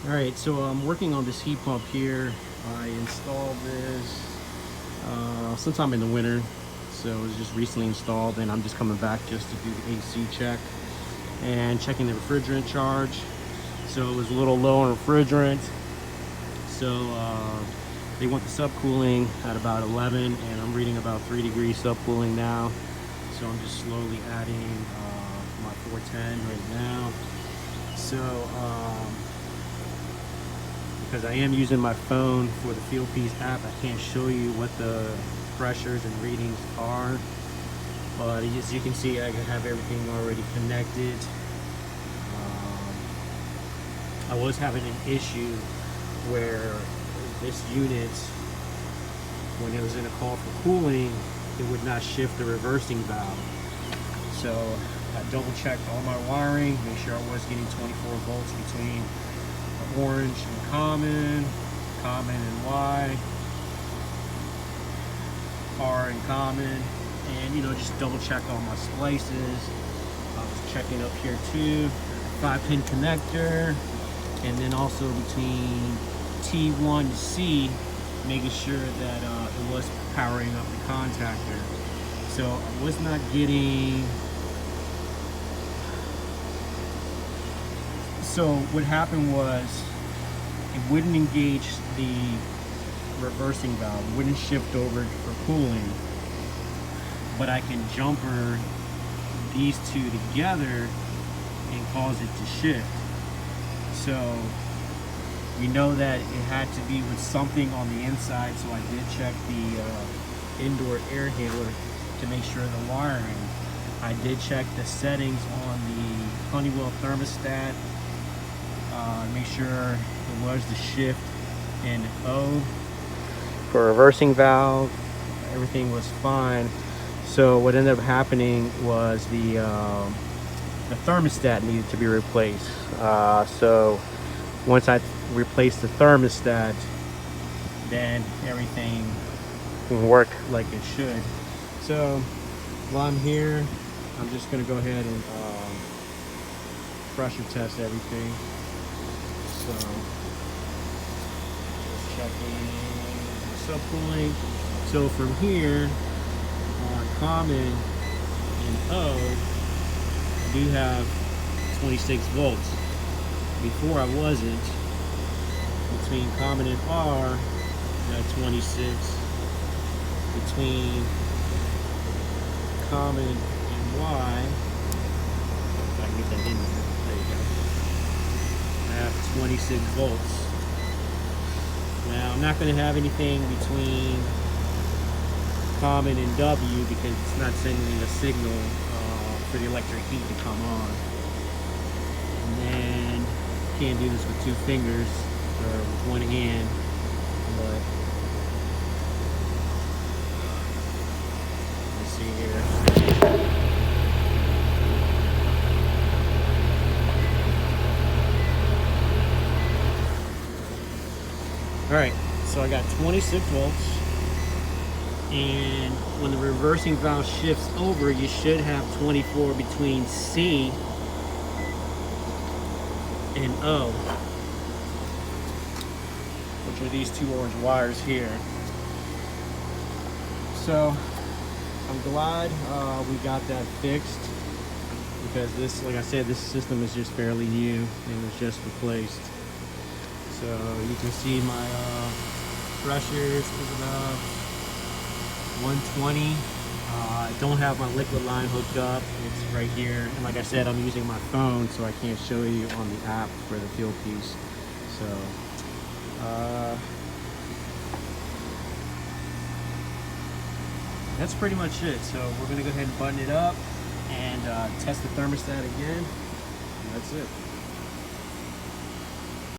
Alright, so I'm working on this heat pump here. I installed this sometime in the winter, so it was just recently installed, and I'm just coming back just to do the AC check and checking the refrigerant charge. So it was a little low on refrigerant, so they want the subcooling at about 11, and I'm reading about 3 degrees subcooling now. So I'm just slowly adding my 410 right now. So because I am using my phone for the Fieldpiece app, I can't show you what the pressures and readings are, but as you can see, I have everything already connected. I was having an issue where this unit, when it was in a call for cooling, it would not shift the reversing valve. So I double checked all my wiring, make sure I was getting 24 volts between orange and common, common and Y, R and common, and just double check all my splices. I was checking up here too, 5-pin connector, and then also between T1 to C, making sure that it was powering up the contactor. So I was not getting. So what happened was it wouldn't engage the reversing valve, it wouldn't shift over for cooling, but I can jumper these two together and cause it to shift. So we know that it had to be with something on the inside, so I did check the indoor air handler to make sure the wiring. I did check the settings on the Honeywell thermostat, make sure it was the shift in O for reversing valve. Everything was fine. So what ended up happening was the thermostat needed to be replaced. So once I replaced the thermostat, then everything worked like it should. So while I'm here, I'm just going to go ahead and pressure test everything. So just checking the subcooling. So from here on common and O, I do have 26 volts. Before I wasn't. Between common and R, I got 26. Between common and Y, if I can get that in there. There you go. I have 26 volts. Now I'm not going to have anything between common and W because it's not sending a signal for the electric heat to come on. And then can't do this with 2 fingers or with 1 hand, but let's see here. Alright, so I got 26 volts, and when the reversing valve shifts over, you should have 24 between C and O, which are these 2 orange wires here. So I'm glad we got that fixed, because this, like I said, this system is just fairly new and was just replaced. So you can see my pressures is about 120. I don't have my liquid line hooked up. It's right here. And like I said, I'm using my phone, so I can't show you on the app for the Fieldpiece. So that's pretty much it. So we're going to go ahead and button it up and test the thermostat again. And that's it.